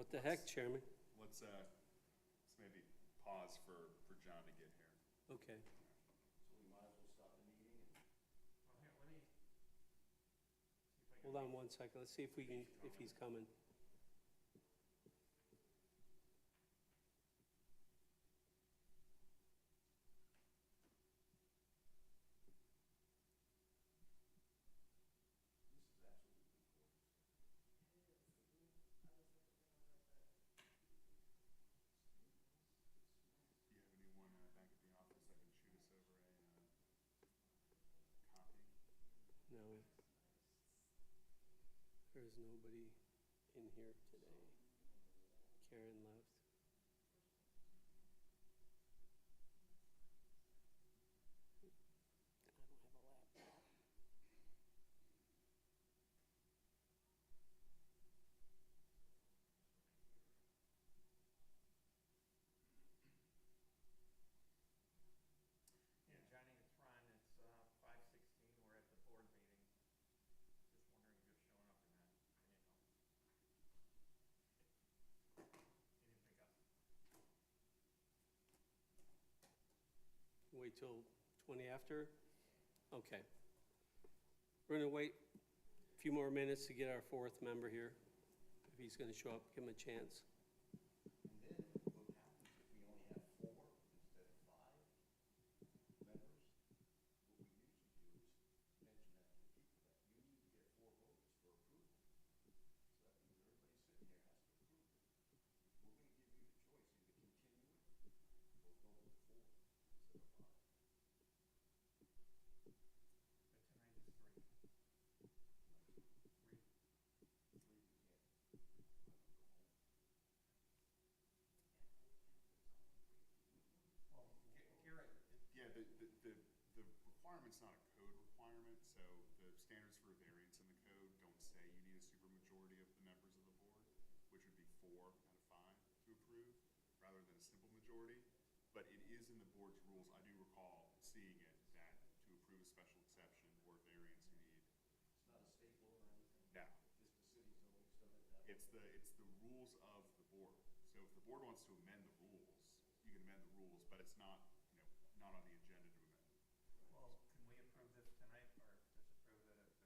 What the heck, Chairman? Let's maybe pause for John to get here. Okay. So we might as well start the meeting and. Well, here, let me see if I can. Hold on one second. Let's see if he's coming. This is absolutely gorgeous. Do you have anyone back at the office that can shoot us over a copy? No. There's nobody in here today. Karen left. I don't have a laptop. Yeah, Johnny, it's Ron. It's 5:16. We're at the board meeting. Just wondering if you're showing up or not. I didn't know. You didn't pick up. Wait till 20 after? Okay. We're gonna wait a few more minutes to get our fourth member here. If he's gonna show up, give him a chance. And then what happens if we only have 4 instead of 5 members? What we usually do is mention that to the people that you need to get 4 votes for approval. So that means everybody sitting here has to approve it. We're gonna give you the choice, either continue it or go with 4 instead of 5. But tonight is 3. 3. 3 you can't. I don't go home. Well, Garrett, Yeah, the requirement's not a code requirement, so the standards for variance in the code don't say you need a supermajority of the members of the board, which would be 4 out of 5 to approve, rather than a simple majority. But it is in the board's rules. I do recall seeing it that to approve a special exception or variance, you need. It's not a state law or anything? No. Just the city's always done it that way? It's the rules of the board. So if the board wants to amend the rules, you can amend the rules, but it's not, not on the agenda to amend. well, can we approve this tonight or disapprove it if there's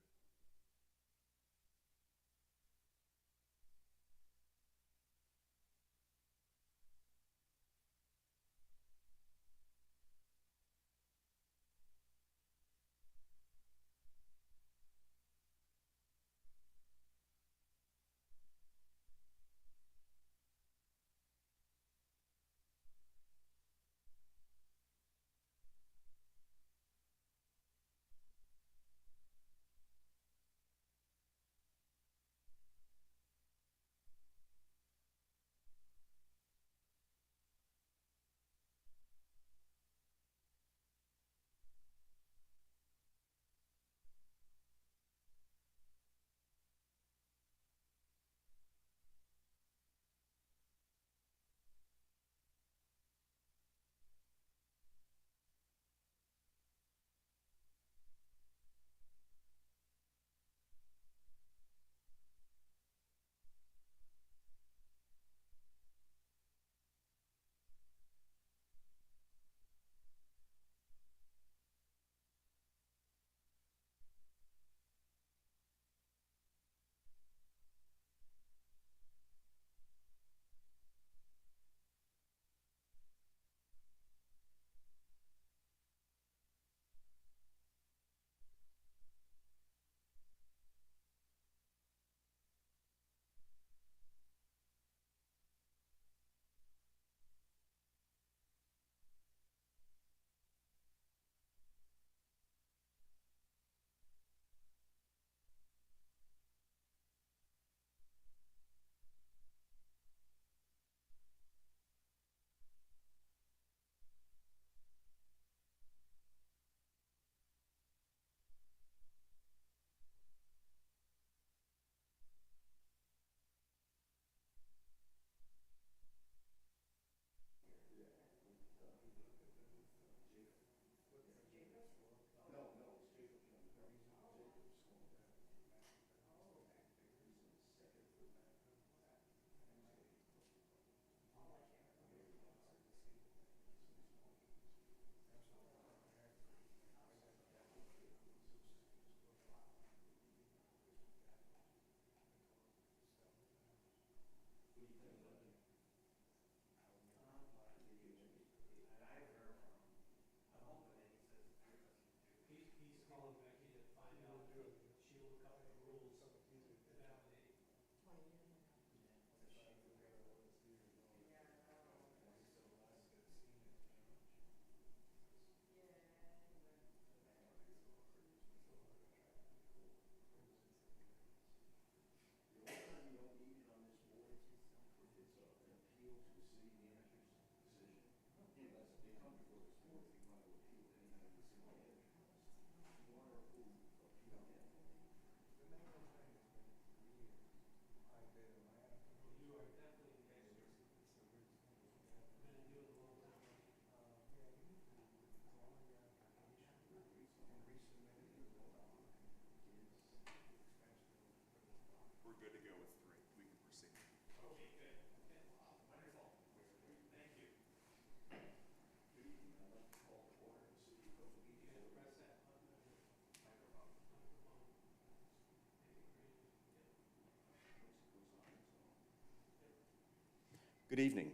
Good evening.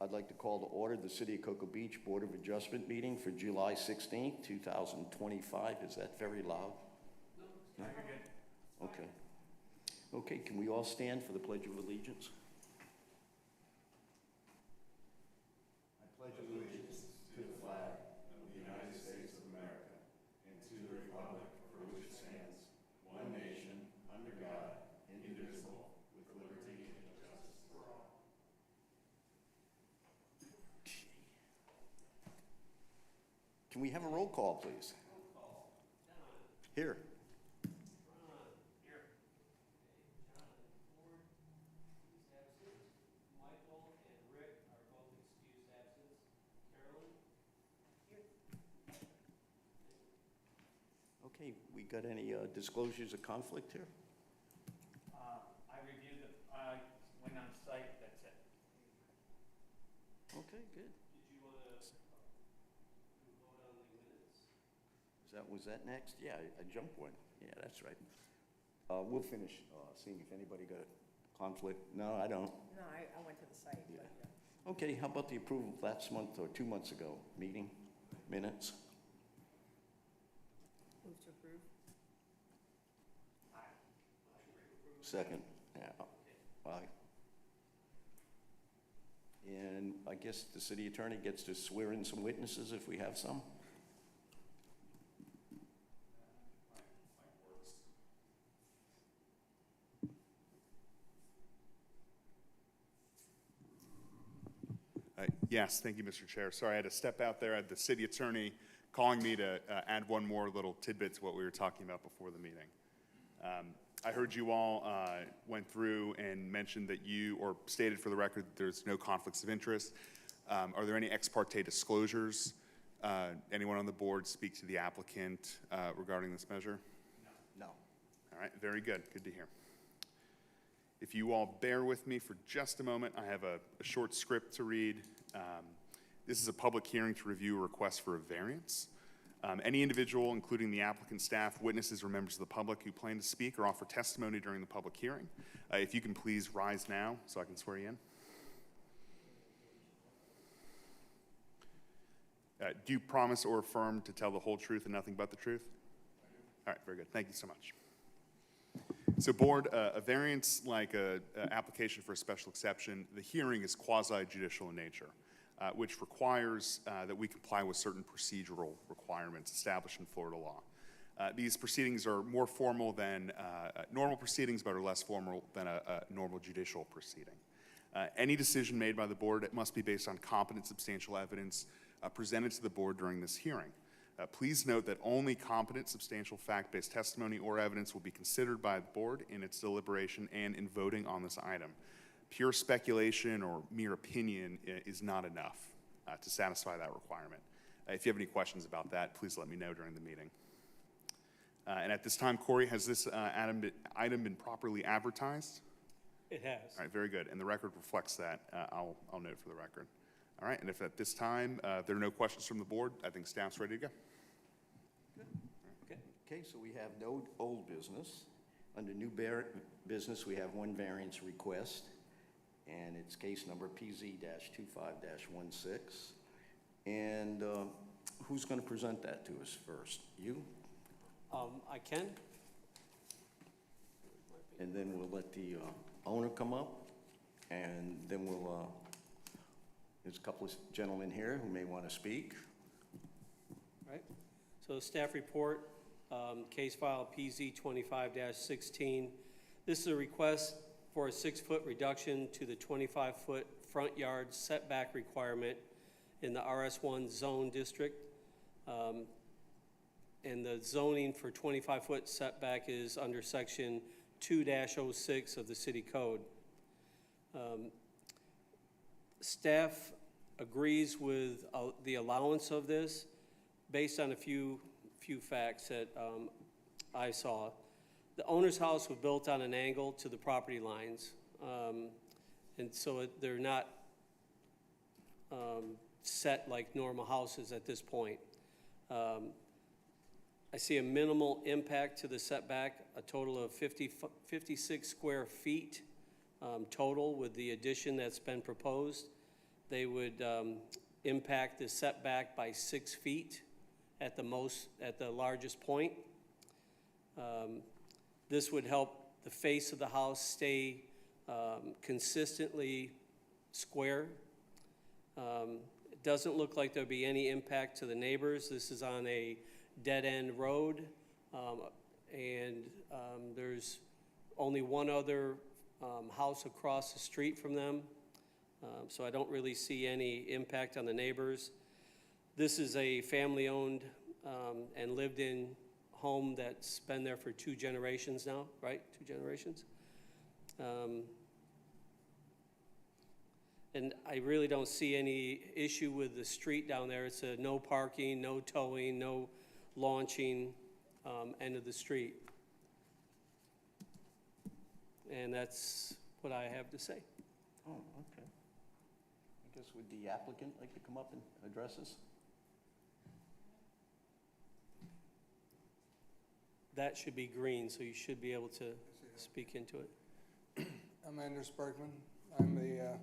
I'd like to call to order the City of Cocoa Beach Board of Adjustment meeting for July 16th, 2025. Is that very loud? No? Okay. Okay, can we all stand for the Pledge of Allegiance? I pledge allegiance to the flag of the United States of America and to the republic for which it stands, one nation, under God, indivisible, with liberty and justice for all. Can we have a roll call, please? Roll call. Here. Michael and Rick are both excused absence. Carolyn? Here. Okay, we got any disclosures of conflict here? I reviewed went on site, that's it. Okay, good. Did you want to vote on the minutes? Was that next? Yeah, I jumped one. Yeah, that's right. We'll finish seeing if anybody got a conflict. No, I don't. No, I went to the site. Yeah. But, Okay, how about the approval of last month or 2 months ago meeting minutes? Move to approve. Second. Yeah. Aye. And I guess the city attorney gets to swear in some witnesses if we have some. Yes, thank you, Mr. Chair. Sorry, I had to step out there. I had the city attorney calling me to add one more little tidbit to what we were talking about before the meeting. I heard you all went through and mentioned that or stated for the record that there's no conflicts of interest. Are there any ex parte disclosures? Anyone on the board speak to the applicant regarding this measure? No. All right, very good. Good to hear. If you all bear with me for just a moment, I have a short script to read. This is a public hearing to review a request for a variance. Any individual, including the applicant, staff, witnesses, or members of the public who plan to speak or offer testimony during the public hearing, if you can please rise now so I can swear you in. Do you promise or affirm to tell the whole truth and nothing but the truth? All right, very good. Thank you so much. So board, a variance like an application for a special exception, the hearing is quasi-judicial in nature, which requires that we comply with certain procedural requirements established in Florida law. These proceedings are more formal than normal proceedings, but are less formal than a normal judicial proceeding. Any decision made by the board, it must be based on competent, substantial evidence presented to the board during this hearing. Please note that only competent, substantial, fact-based testimony or evidence will be considered by the board in its deliberation and in voting on this item. Pure speculation or mere opinion is not enough to satisfy that requirement. If you have any questions about that, please let me know during the meeting. And at this time, Corey, has this item been properly advertised? It has. All right, very good. And the record reflects that. I'll note for the record. All right, and if at this time there are no questions from the board, I think staff's ready to go. Good. Okay, so we have no old business. Under new business, we have one variance request, and it's case number PZ-25-16. And who's going to present that to us first? You? I can. And then we'll let the owner come up, and then we'll, there's a couple of gentlemen here who may want to speak. Right. So staff report, case file PZ 25-16. This is a request for a 6-foot reduction to the 25-foot front yard setback requirement in the RS1 zone district. And the zoning for 25-foot setback is under section 2-06 of the city code. Staff agrees with the allowance of this based on a few facts that I saw. The owner's house was built on an angle to the property lines, and so they're not set like normal houses at this point. I see a minimal impact to the setback, a total of 56 square feet total with the addition that's been proposed. They would impact the setback by 6 feet at the largest point. This would help the face of the house stay consistently square. It doesn't look like there'll be any impact to the neighbors. This is on a dead-end road, and there's only one other house across the street from them, so I don't really see any impact on the neighbors. This is a family-owned and lived-in home that's been there for 2 generations now, right? 2 generations. And I really don't see any issue with the street down there. It's a no parking, no towing, no launching end of the street. And that's what I have to say. Oh, okay. I guess would the applicant like to come up and address us? That should be green, so you should be able to speak into it. I'm Anders Bergman. I'm the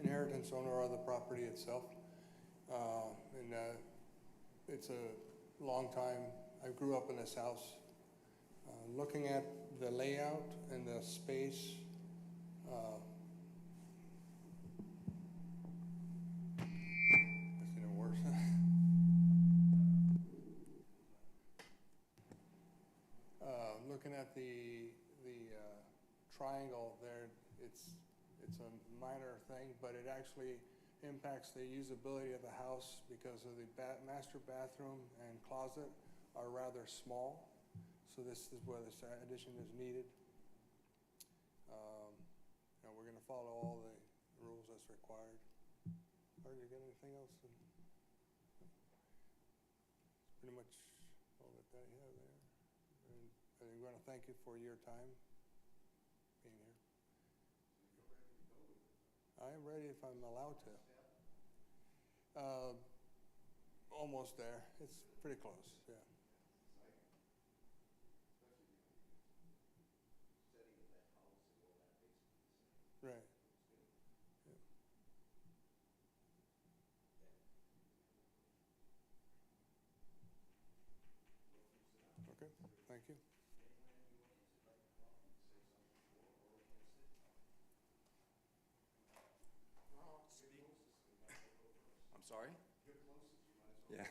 inheritance owner of the property itself. And it's a long time. I grew up in this house. Looking at the layout and the space, it's even worse. Looking at the triangle there, it's a minor thing, but it actually impacts the usability of the house because of the master bathroom and closet are rather small. So this is where this addition is needed. We're going to follow all the rules as required. Are you got anything else? Pretty much all that I have there. And I want to thank you for your time being here. I am ready if I'm allowed to. Almost there. It's pretty close, yeah. Right. Yeah. Okay, thank you. I'm sorry? Yeah.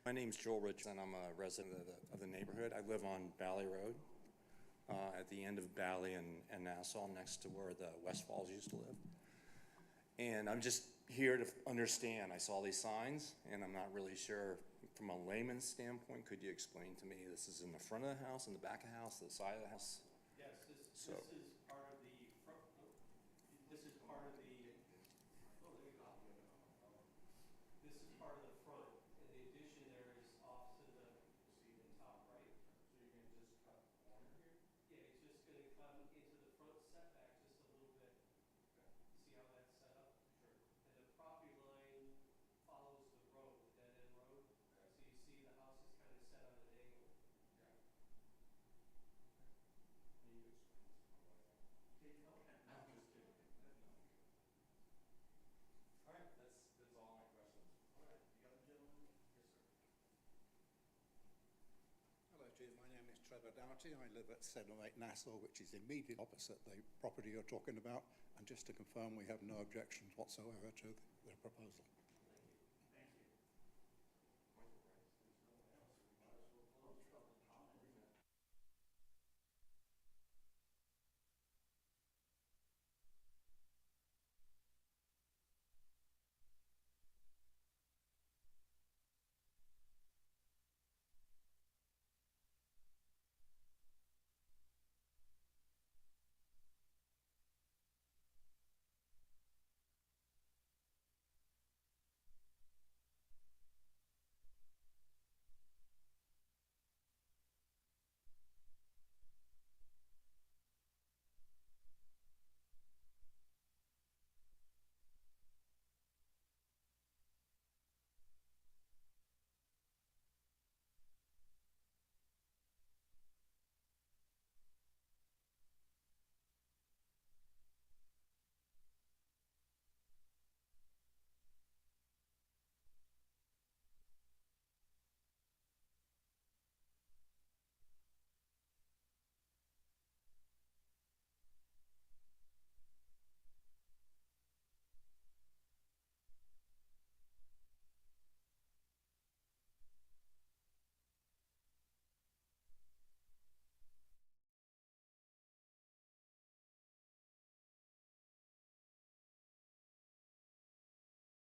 My name's Joel Rich, and I'm a resident of the neighborhood. I live on Valley Road, at the end of Valley and Nassau, next to where the Westfalls used to live. And I'm just here to understand. I saw these signs, and I'm not really sure, from a layman's standpoint, could you explain to me, this is in the front of the house, in the back of the house, the side of the house? Yes, this is part of the, this is part of the, oh, there you go. This is part of the front, and the addition there is off to the top right. So you're gonna just cut the corner here? Yeah, it's just gonna come into the front setback just a little bit. See how that's set up? Sure. And the property line follows the road, the dead-end road. So you see the house is kind of set on an angle. All right, that's all my questions. All right, the other gentleman? Yes, sir. Hello, Jim. My name is Trevor Doughty. I live at 708 Nassau, which is immediately opposite the property you're talking about. And just to confirm, we have no objections whatsoever to the proposal.